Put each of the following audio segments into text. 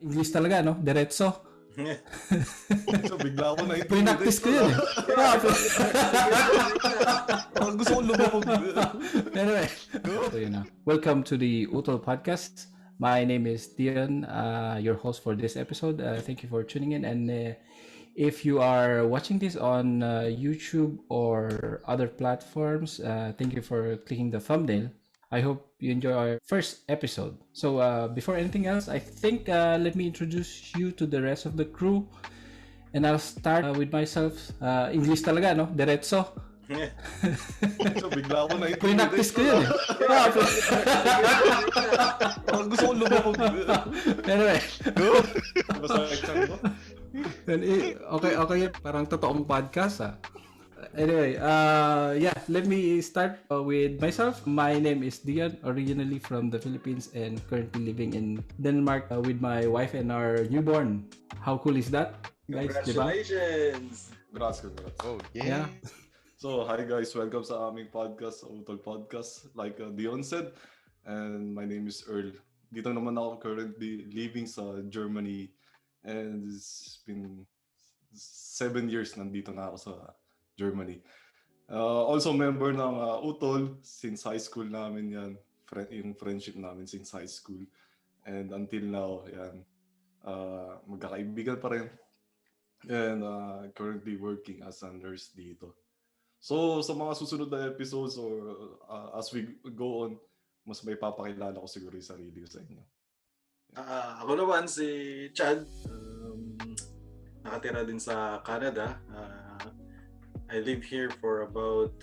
English talaga, no? Diretso. So, bigla ako na Pre-practice ko yun eh. Gusto ko lumabog. Anyway, so yun na. Welcome to the Utolhood Podcast. My name is Dione, your host for this episode. Thank you for tuning in. And if you are watching this on YouTube or other platforms, thank you for clicking the thumbnail. I hope you enjoy our first episode. So before anything else, I think let me introduce you to the rest of the crew. And I'll start with myself. English talaga, no? Diretso. So, bigla ako na Pre-practice ko yun eh. Gusto ko lumabog. Anyway. Masakit siya ko. Okay, parang totoong podcast Anyway, let me start with myself. My name is Dione, originally from the Philippines and currently living in Denmark with my wife and our newborn. How cool is that, guys? Congratulations! Congrats. Oh, Yeah. So, hi guys, welcome sa aming podcast, Utolhood Podcast. Like Dion said, and my name is Earl. Dito naman ako currently living sa Germany, and it's been 7 years nandito na ako sa Germany. Also member ng Utol since high school namin yan. Yung friendship namin since high school. And until now, yan. Magkakaibigan pa rin. And currently working as a nurse dito. So sa mga susunod na episodes or as we go on, mas may papakilala ko siguro yung sarili ko sa inyo. Ako naman si Chad. Nakatira din sa Canada. I live here for about,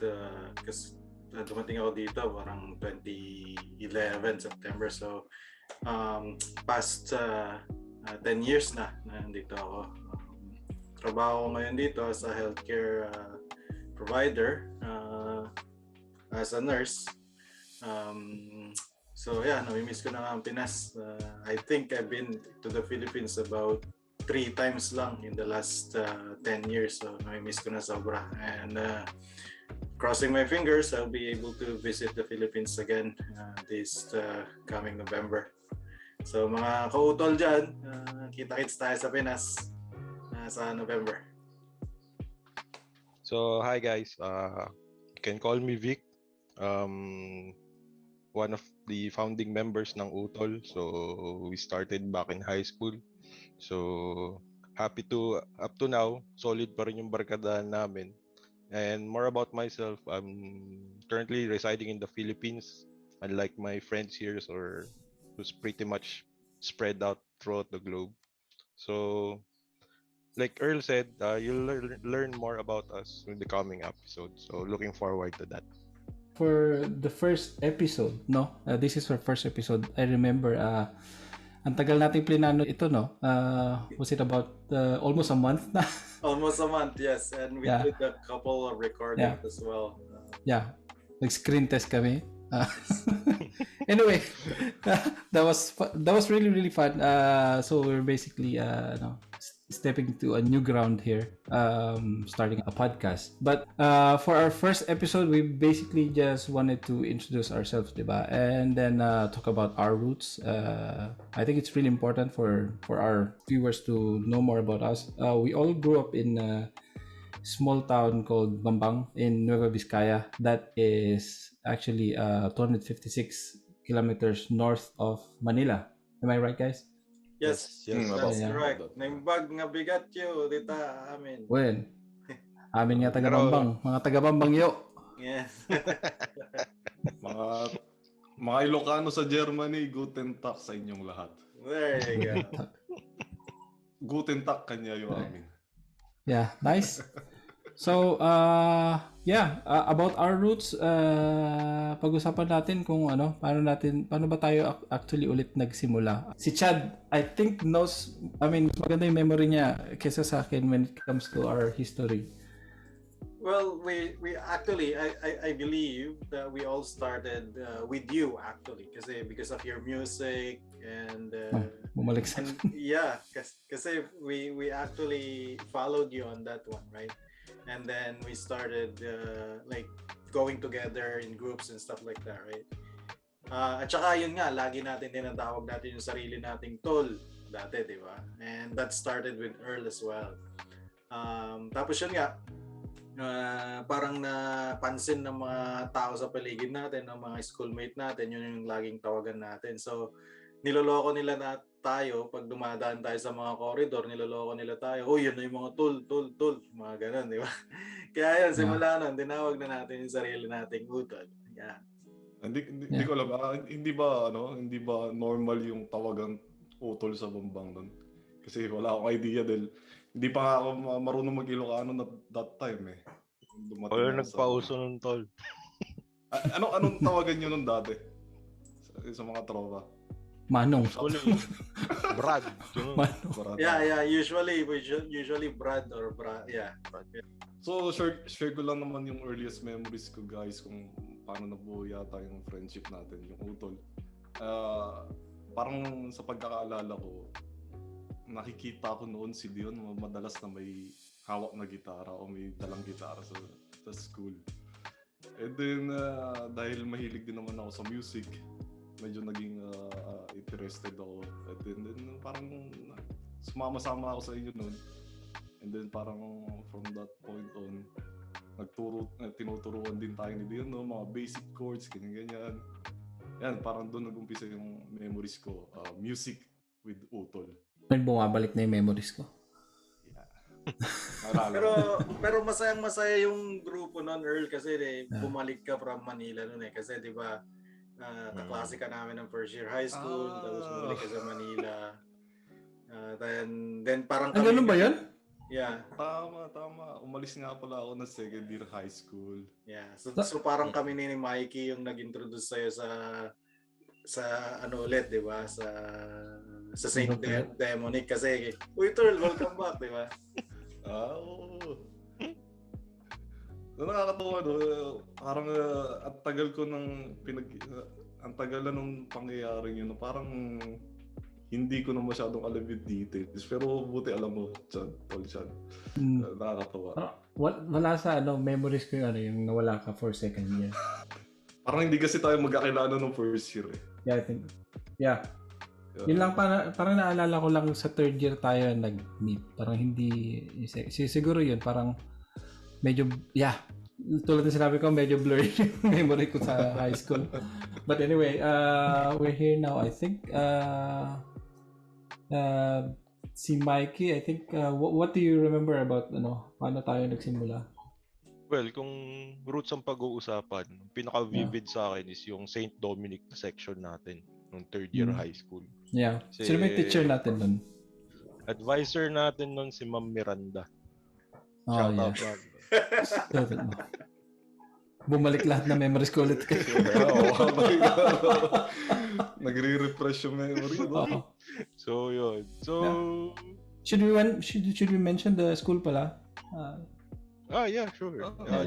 kasi dumating ako dito parang 2011 September. So past 10 years na nandito ako. Trabaho ko ngayon dito as a healthcare provider, as a nurse. So yeah, namimiss ko na nga ang Pinas. I think I've been to the Philippines about 3 times lang in the last 10 years. So namimiss ko na sobra. And crossing my fingers, I'll be able to visit the Philippines again this coming November. So mga kautol dyan, kita-kits tayo sa Pinas sa November. So hi guys, you can call me Vic. One of the founding members ng Utol. So we started back in high school. So happy to up to now, solid pa rin yung barkadahan namin. And more about myself, I'm currently residing in the Philippines, unlike my friends here, who's pretty much spread out throughout the globe. So like Earl said, you'll learn more about us in the coming episodes. So looking forward to that. For the first episode, no? This is our first episode. I remember, ang tagal nating plinano ito, no? Was it about almost a month na? Almost a month, yes. And we did a couple of recordings as well. Nag-screen test kami. Anyway, that was really, really fun. So we're basically stepping to a new ground here, starting a podcast. But for our first episode, we basically just wanted to introduce ourselves, diba? And then talk about our roots. I think it's really important for our viewers to know more about us. We all grew up in a small town called Bambang in Nueva Vizcaya. That is actually 256 kilometers north of Manila. Am I right, guys? Yes, that's correct. Naimbag nga bigat yo, dita amin. Well, amin nga taga-Bambang. Mga taga-Bambang yo. Yes. mga Ilocano sa Germany, guten Tag sa inyong lahat. There you go. Guten Tag kanya yung amin. Yeah, nice. So, about our roots, pag-usapan natin kung paano ba tayo actually ulit nagsimula. Si Chad, I think maganda yung memory niya kaysa sa akin when it comes to our history. Well, we actually, I believe that we all started with you actually, because of your music and bumalik sa yeah, kasi we actually followed you on that one, right? And then we started like going together in groups and stuff like that, right? At saka yun nga, lagi natin tinatawag natin yung sarili nating tol. dati, di ba? And that started with Earl as well. Tapos yun nga, parang napansin ng mga tao sa paligid natin, ng mga schoolmate natin, yun yung laging tawagan natin. So, niloloko nila na tayo pag dumadaan tayo sa mga corridor, niloloko nila tayo. Oh, yun na yung mga tul, mga ganun, di ba? Kaya yun, simula nun, tinawag na natin yung sarili nating utol. Yeah. Hindi ko alam, hindi ba normal yung tawagan utol sa Bambang nun? Kasi wala akong idea dahil hindi pa nga ako marunong mag-Ilocano that time eh. Wala nagpauso nun, tol. Anong tawagan nyo nun dati? Sa mga tropa? Manong. Brad. Manong. Yeah, usually Brad or Brad. Yeah. So, share ko lang naman yung earliest memories ko, guys, kung paano nabuo yata yung friendship natin, yung utol. Parang sa pagkakaalala ko, nakikita ko noon si Dione madalas na may hawak na gitara o may dalang gitara sa school. And then, dahil mahilig din naman ako sa music, medyo naging interested ako. And then parang sumama-sama ako sa inyo noon. And then parang from that point on, tinuturuan din tayo ni Dione, no? Mga basic chords, ganyan. Yan, parang doon nag-umpisa yung memories ko. Music with utol. Bumabalik na yung memories ko. pero masayang-masaya yung grupo noon, Earl, kasi bumalik ka from Manila noon eh. Kasi di ba, kaklase ka namin ng first year high school, tapos bumalik ka sa Manila. Then parang kami... Ganun ba yun? Yeah. Tama. Umalis nga pala ako ng second year high school. Yeah. So parang kami ni Mikey yung nag-introduce sa'yo sa ano ulit, di ba? Sa Saint Demonic kasi, uy, Earl, welcome back, di ba? Nakakatawa, no? Parang ang tagal ko ang tagal na nung pangyayaring yun, parang hindi ko na masyadong alam yung details. Pero buti alam mo, Chad. Nakakatawa. Wala sa memories ko yung nawala ka for second year. Parang hindi kasi tayo magkakilala nung first year eh. Yeah, I think. Yeah. Yun lang, parang naalala ko lang sa third year tayo nag-meet. Parang hindi, siguro yun, parang medyo, tulad ng sinabi ko, medyo blurry yung memory ko sa high school. But anyway, we're here now. I think, si Mikey, I think, what do you remember about, paano tayo nagsimula? Well, kung roots ang pag-uusapan, pinaka-vivid sa akin is yung St. Dominic na section natin nung third year high school. Yeah. Sino may teacher natin nun? Advisor natin nun si Ma'am Miranda. Shout out, Ma'am. Bumalik lahat na memories ko ulit. Nagre-refresh yung memory. So, yun. So, should we mention the school pala? Yeah, sure.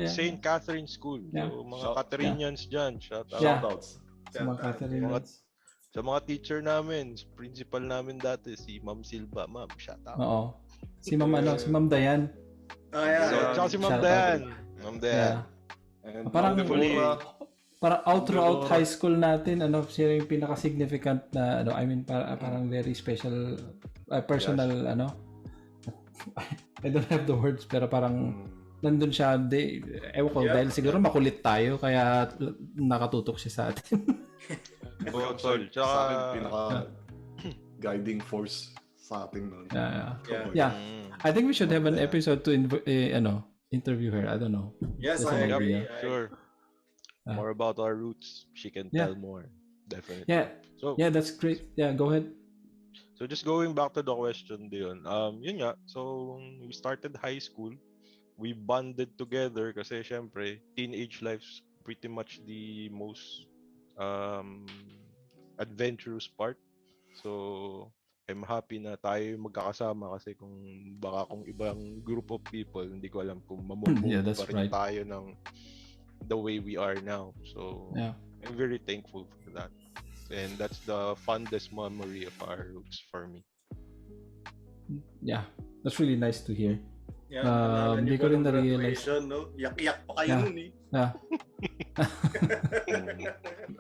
St. Catherine School. Yeah. So, mga Catherinians dyan. Shoutouts. Sa mga Catherinians. Sa mga teacher namin, principal namin dati, si Ma'am Silva. Ma'am, shout out. Oo. Si Ma'am Diane. So, si Ma'am Diane. Ma'am Diane. And parang out throughout high school natin, siya yung pinaka-significant na, parang very special, personal, I don't have the words, pero parang nandun siya, ewan ko, dahil siguro makulit tayo, kaya nakatutok siya sa atin. Tol. Sa akin, pinaka-guiding force sa atin nun. Yeah. I think we should have an episode to interview her. I don't know. Yes, I agree. Sure. More about our roots. She can tell more. Definitely. Yeah. So, that's great. Yeah, go ahead. So just going back to the question, Dion. Yun nga. So we started high school. We bonded together kasi syempre teenage life's pretty much the most adventurous part. So I'm happy na tayo magkakasama kasi kung ibang group of people, hindi ko alam kung mamumove pa rin tayo ng the way we are now. So I'm very thankful for that. And that's the fondest memory of our roots for me. Yeah, that's really nice to hear. Hindi ko rin na-realize. No? Yak-yak pa kayo nun eh.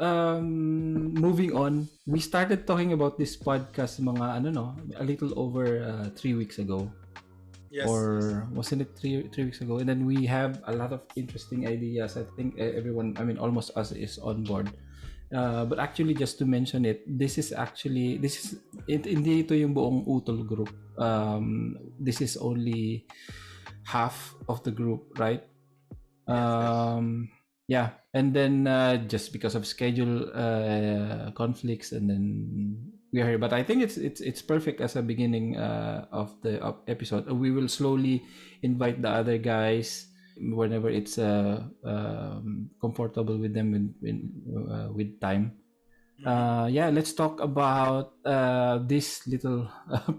moving on, we started talking about this podcast mga a little over 3 weeks ago. Yes. Or wasn't it three weeks ago? And then we have a lot of interesting ideas. I think everyone, almost us is on board. But actually, just to mention it, hindi ito yung buong Utol group. This is only half of the group, right? Yeah, and then just because of schedule conflicts, and then we are here. But I think it's perfect as a beginning of the episode. We will slowly invite the other guys whenever it's comfortable with them with time. Yeah, let's talk about this little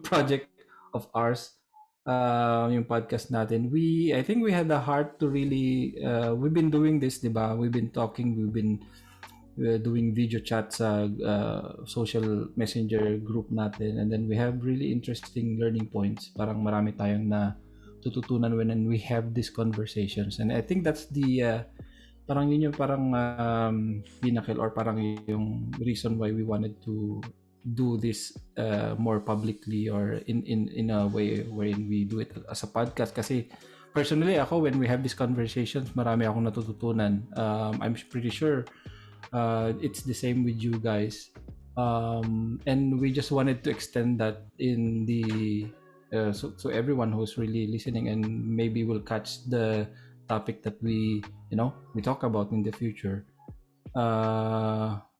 project of ours. Yung podcast natin. I think we had the heart to really we've been doing this, diba? We've been talking, we've been doing video chats sa social messenger group natin, and then we have really interesting learning points. Parang marami tayong na tututunan when we have these conversations, and I think that's the parang yun yung parang pinnacle or parang yung reason why we wanted to do this more publicly, or in a way wherein we do it as a podcast. Kasi personally ako, when we have these conversations, marami akong natututunan. I'm pretty sure it's the same with you guys, and we just wanted to extend that in the so everyone who's really listening and maybe will catch the topic that we talk about in the future.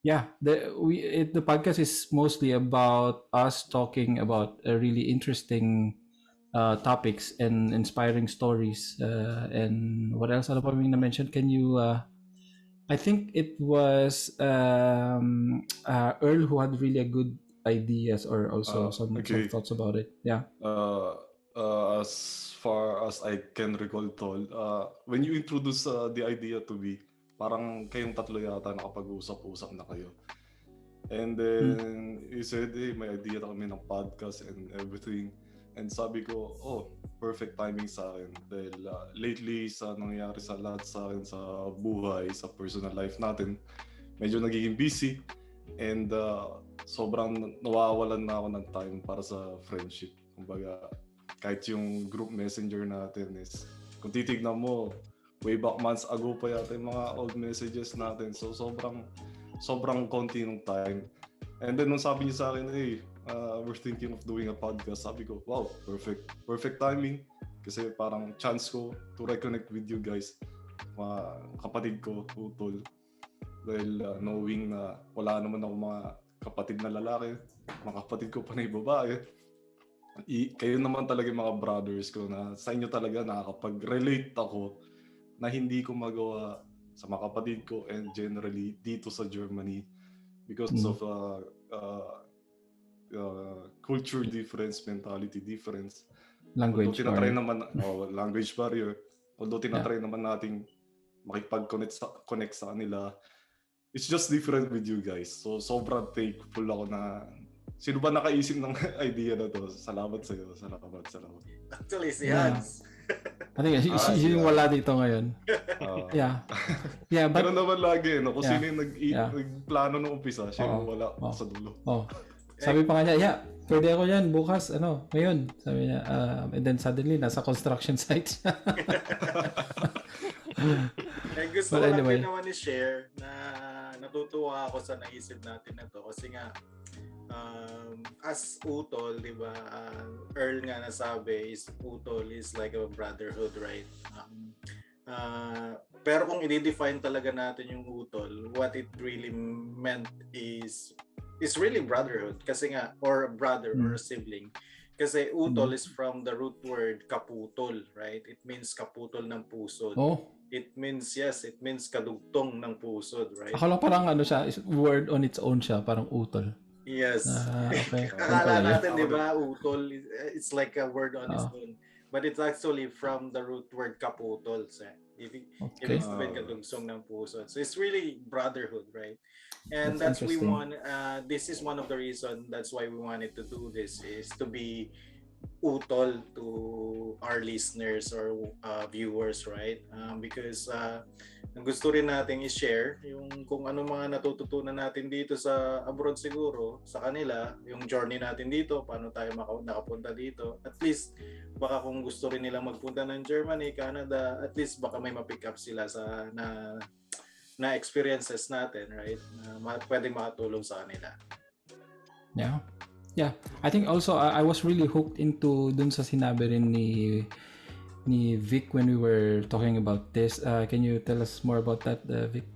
Yeah, the podcast is mostly about us talking about really interesting topics and inspiring stories, and what else? Ano pa yung na-mention? Can you I think it was Earl who had really a good ideas, or also some thoughts about it. Yeah. As far as I can recall, Tol, when you introduce the idea to me, parang kayong tatlo yata nakapag-usap-usap na kayo. And then you said, hey, may idea na kami ng podcast and everything. And sabi ko, perfect timing sa akin. Dahil lately, sa nangyayari sa lahat sa akin sa buhay, sa personal life natin, medyo nagiging busy. And sobrang nawawalan na ako ng time para sa friendship. Kumbaga, kahit yung group messenger natin is, kung titignan mo, way back months ago pa yata yung mga old messages natin. So sobrang konti ng time. And then nung sabi niya sa akin, hey, we're thinking of doing a podcast. Sabi ko, wow, perfect timing. Kasi parang chance ko to reconnect with you guys. Mga kapatid ko, Utol. Dahil knowing na wala naman ako mga kapatid na lalaki, mga kapatid ko pa na yung babae. Kayo naman talaga yung mga brothers ko na sa inyo talaga nakakapag-relate ako na hindi ko magawa sa mga kapatid ko and generally dito sa Germany because of culture difference, mentality difference, language barrier. Language barrier. Although tinatry naman nating makipag-connect sa kanila, it's just different with you guys. So sobrang thankful ako na sino ba nakaisip ng idea na to? Salamat sa'yo. Salamat. Actually, si Hans. I think yung wala dito ngayon. Yeah, but pero naman lagi, no? Kung sino yung nagplano nung umpisa, siya yung wala sa dulo. Sabi pa kanya, pwede ako yan bukas, ngayon. Sabi niya, and then suddenly, nasa construction site siya. Gusto ko lang din naman i-share na natutuwa ako sa naisip natin na to. Kasi nga, as Utol, di ba, Earl nga nasabi, Utol is like a brotherhood, right? Pero kung i-define talaga natin yung Utol, what it really meant is really brotherhood. Kasi nga, or brother or sibling. Kasi Utol is from the root word kaputol, right? It means kaputol ng pusod. It means kadugtong ng pusod, right? Akala parang siya, word on its own siya, parang Utol. Yes. Okay. Akala natin, di ba, Utol, it's like a word on its own. But it's actually from the root word kaputol. Ibig sabihin kadugsong ng puso. So it's really brotherhood, right? And this is one of the reasons that's why we wanted to do this, is to be utol to our listeners or viewers, right? Because ang gusto rin natin i-share yung kung ano mga natututunan natin dito sa abroad siguro sa kanila, yung journey natin dito, paano tayo nakapunta dito. At least baka kung gusto rin nilang magpunta ng Germany, Canada, at least baka may ma-pick up sila sa na experiences natin, right? Pwedeng makatulong sa kanila. Yeah. Yeah, I think also I was really hooked into dun sa sinabi rin ni Vic when we were talking about this. Can you tell us more about that, Vic?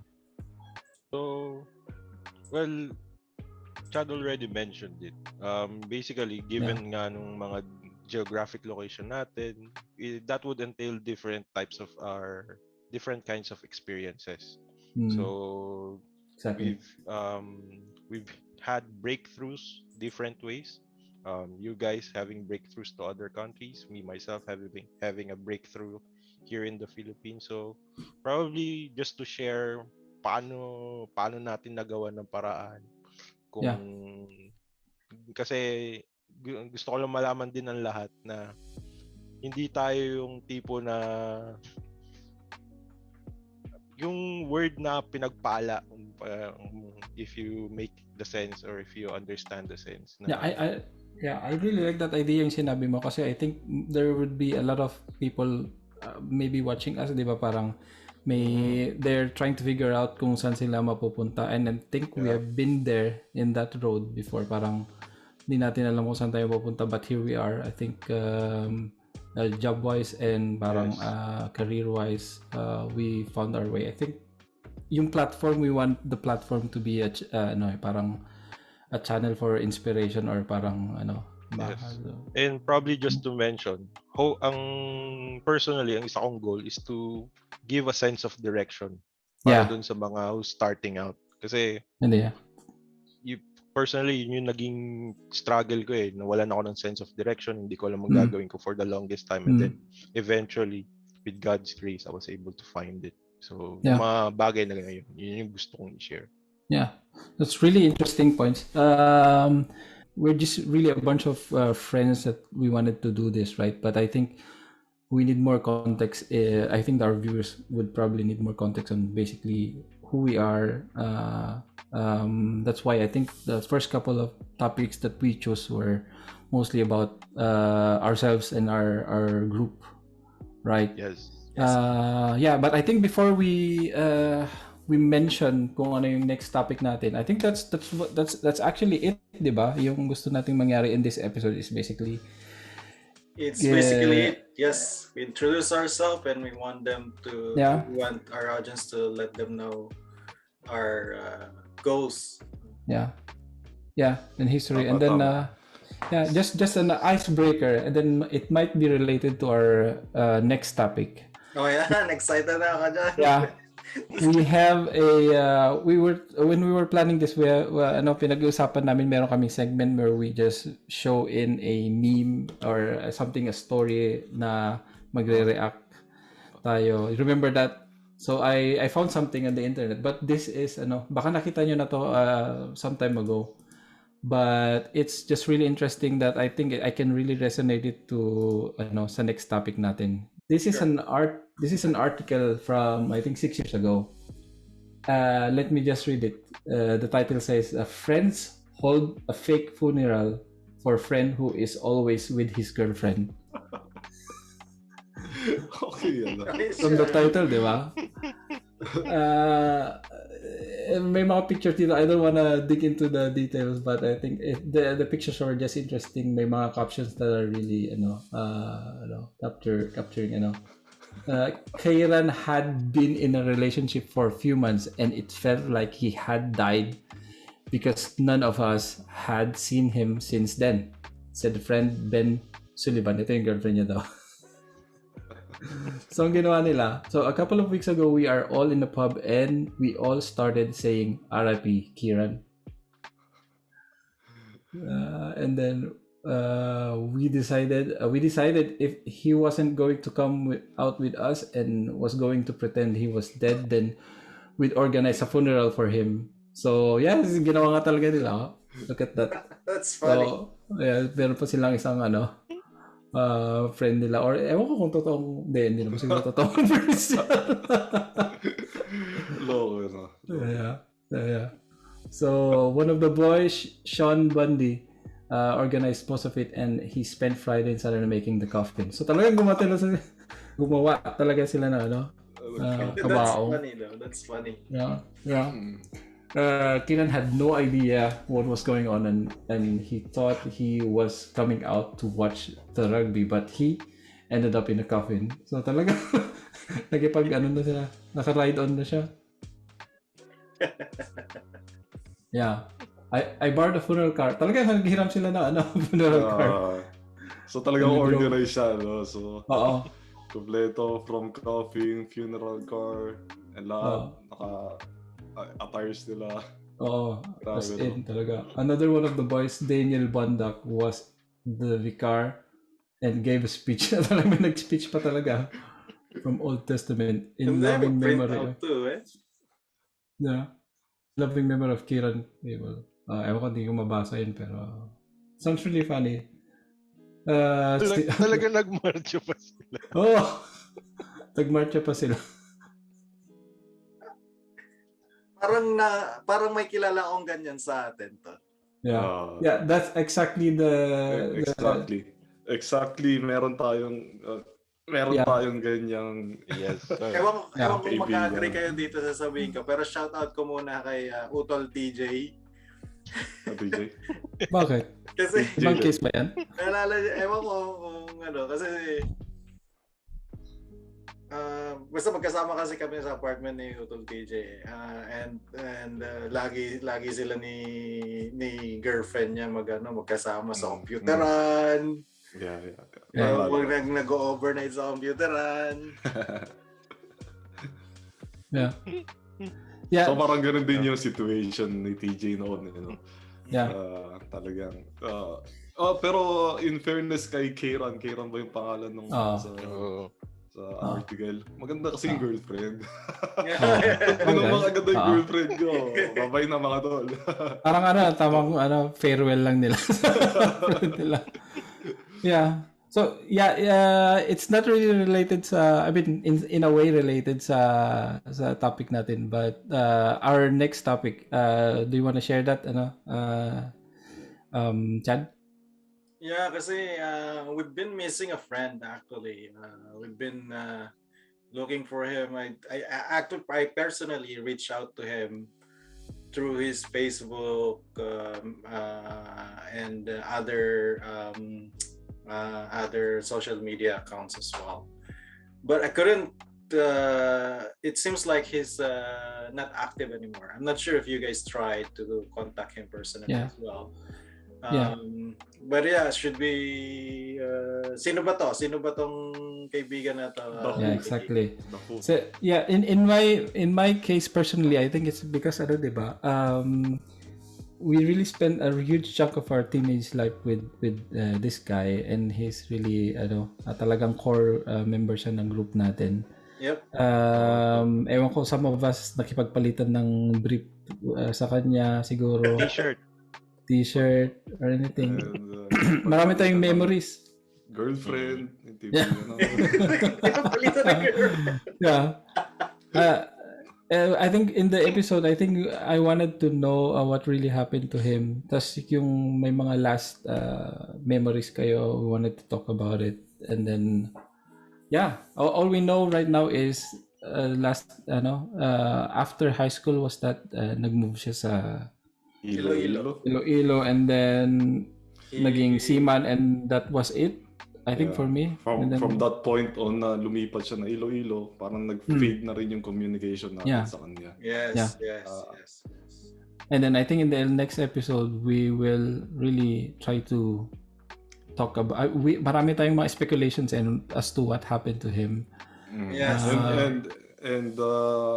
So, well, Chad already mentioned it. Basically, given nga nung mga geographic location natin, that would entail different kinds of experiences. So, exactly. we've had breakthroughs different ways. You guys having breakthroughs to other countries, me myself having a breakthrough here in the Philippines. So probably just to share paano natin nagawa ng paraan kasi gusto ko lang malaman din ng lahat na hindi tayo yung tipo na yung word na pinagpala, if you make the sense or if you understand the sense. I really like that idea yung sinabi mo kasi I think there would be a lot of people maybe watching us, di ba, parang they're trying to figure out kung saan sila mapupunta, and I think we have been there in that road before, parang hindi natin alam kung saan tayo pupunta, but here we are. I think job wise and parang career wise, we found our way. I think yung platform, we want the platform to be parang a channel for inspiration or parang And probably just to mention, personally ang isa kong goal is to give a sense of direction para dun sa mga who's starting out, kasi personally yun yung naging struggle ko nawalan ako ng sense of direction, hindi ko alam ang gagawin ko for the longest time, and then eventually with God's grace I was able to find it. So yung mga bagay na ngayon, yun yung gusto kong i-share. Yeah, that's really interesting points. We're just really a bunch of friends that we wanted to do this, right? But I think we need more context. I think our viewers would probably need more context on basically who we are. That's why I think the first couple of topics that we chose were mostly about ourselves and our group, right? Yes. But I think before we mention kung ano yung next topic natin, I think that's actually it, di ba? Yung gusto nating mangyari in this episode is basically basically it. Yes, we introduce ourselves and we want them to we want our audience to let them know our goals. And history, and then just an icebreaker, and then it might be related to our next topic. Oh yeah, excited na ako dyan. Yeah. We have when we were planning this, pinag-uusapan namin, meron kaming segment where we just show in a meme or something, a story na magre-react tayo. Remember that? So I found something on the internet, but this is baka nakita nyo na to some time ago, but it's just really interesting that I think I can really resonate it to sa next topic natin. This is an article from I think 6 years ago. Let me just read it. The title says, "Friends hold a fake funeral for friend who is always with his girlfriend." Okay, From the title, di ba? May mga pictures dito. I don't wanna dig into the details, but I think the pictures are just interesting. May mga captions that are really capturing Kairan had been in a relationship for a few months and it felt like he had died because none of us had seen him since then, said friend Ben Sullivan. Ito yung girlfriend niya daw. So ang ginawa nila, so a couple of weeks ago we are all in the pub and we all started saying RIP Kieran, and then we decided if he wasn't going to come out with us and was going to pretend he was dead, then we'd organize a funeral for him. So ginawa nga talaga nila. Look at that. That's funny. So meron pa silang isang friend nila. Or ewan ko kung totoong, hindi naman siguro totoong person. Loko, no? Yeah. So, one of the boys, Sean Bundy, organized most of it, and he spent Friday and Saturday making the coffin. So, talagang gumawa talaga sila na, That's kabao. funny though. That's funny. Yeah. Kieran had no idea what was going on, and he thought he was coming out to watch the rugby, but he ended up in a coffin. So talaga na sila, naka-ride on na siya. Yeah. I borrowed a funeral car. Talaga naghiram sila na funeral car. So talagang organized siya, no? So Oo. kompleto from coffin, funeral car, and lahat attires nila. Oo, as in talaga. Another one of the boys, Daniel Bandak, was the vicar and gave a speech. Talaga may nag-speech pa talaga from Old Testament in loving memory. Yeah. Loving memory of Kieran. Ewan ko, hindi ko mabasa yun, pero sounds really funny. Talaga nag-marcha pa sila. Nag-marcha pa sila. Parang may kilala akong ganyan sa atin to. Yeah, that's exactly Exactly. Meron tayong ganyang Ewan ko mag-agree kayo dito sa sabihin ko, pero shoutout ko muna kay Utol TJ. TJ? Bakit? Kasi ibang case ba yan? Ewan ko kung kasi basta magkasama kasi kami sa apartment ni Utol TJ, and lagi sila ni girlfriend niya magkasama sa computeran. Nag-overnight sa computeran. Yeah. So parang ganun din yung situation ni TJ noon, Yeah. Talagang pero in fairness kay Kieran ba yung pangalan nung sa article? Maganda kasi yung girlfriend. Maganda yung girlfriend ko. Babay na mga tol. Parang tamang farewell lang nila. Yeah. So it's not really related sa, I mean, in a way related sa topic natin, but our next topic, do you want to share that Chad? Yeah, kasi we've been missing a friend actually. We've been looking for him. I personally reached out to him through his Facebook and other social media accounts as well. But I couldn't. It seems like he's not active anymore. I'm not sure if you guys tried to contact him personally as well. But yeah, should be sino ba tong kaibigan na to? Yeah, exactly. So yeah, in my case personally, I think it's because diba? We really spent a huge chunk of our teenage life with this guy, and he's really talagang core member siya ng group natin. Yep. Ewan ko, some of us nakipagpalitan ng brief sa kanya siguro. T-shirt or anything. Marami tayong memories. Girlfriend. Yeah. I think in the episode, I wanted to know what really happened to him. Tas yung may mga last memories kayo, we wanted to talk about it. And then, yeah, all we know right now is after high school was that nag-move siya sa Iloilo, and then naging seaman, and that was it. I think for me. From that point on na lumipat siya na Iloilo, parang nag-fade na rin yung communication natin sa kanya. Yes. And then I think in the next episode, we will really try to talk about, marami tayong mga speculations as to what happened to him. Yes. And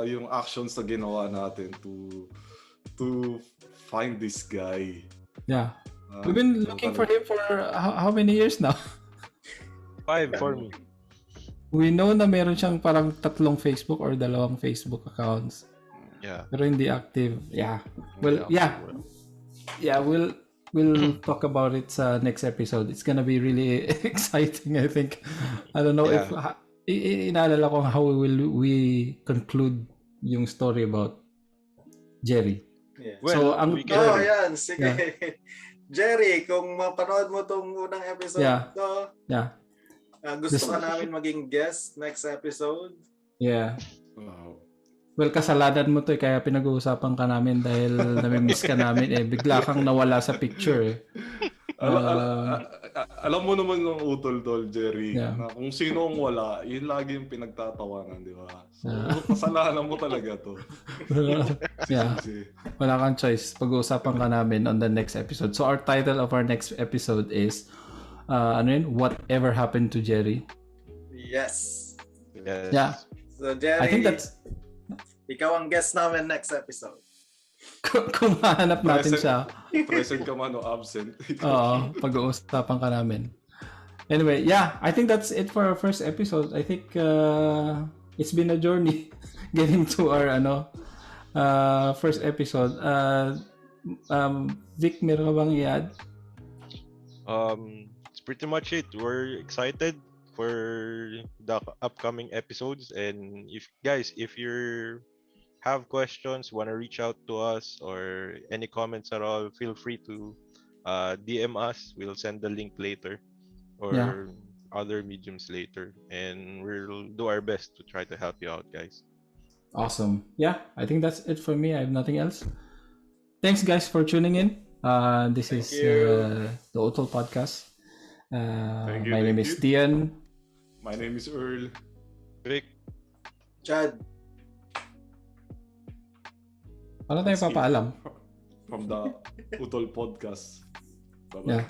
yung actions na ginawa natin to find this guy. Yeah. We've been looking for him for how many years now? 5 for me. We know na meron siyang parang 3 Facebook or 2 Facebook accounts. Yeah. Pero hindi active. Yeah. Well, yeah. Yeah, we'll talk about it sa next episode. It's gonna be really exciting, I think. I don't know if inaalala ko how we conclude yung story about Jerry. Yeah. Well, So, we can... yan. Sige. Yeah. Jerry, kung mapanood mo tong unang episode to, gusto ka namin maging guest next episode? Yeah. Wow. Well, kasalanan mo to kaya pinag-uusapan ka namin dahil nami-miss ka namin bigla kang nawala sa picture Alam mo naman ng Utolhood, Jerry, Yeah. na kung sino ang wala, yun lagi yung pinagtatawanan, di ba? So, kasalanan mo talaga to. Yeah. Kasi, Wala kang choice. Pag-uusapan ka namin on the next episode. So our title of our next episode is Whatever Happened to Jerry? Yes. Yes. Yeah. So Jerry, I think that's ikaw ang guest namin next episode. kung mahanap natin siya. present ka man o absent. Oo, pag-uusapan ka namin. Anyway, yeah, I think that's it for our first episode. I think it's been a journey getting to our first episode. Vic, meron ka bang i-add? It's pretty much it. We're excited for the upcoming episodes, and if you have questions, want to reach out to us or any comments at all, feel free to DM us. We'll send the link later or other mediums later, and we'll do our best to try to help you out, guys. Awesome. Yeah, I think that's it for me. I have nothing else. Thanks, guys, for tuning in. This is the Utolhood Podcast. My name is Dione. My name is Earl. Vic. Chad. Ano tayo papaalam? From the Utolhood Podcast. Bye-bye. Yeah.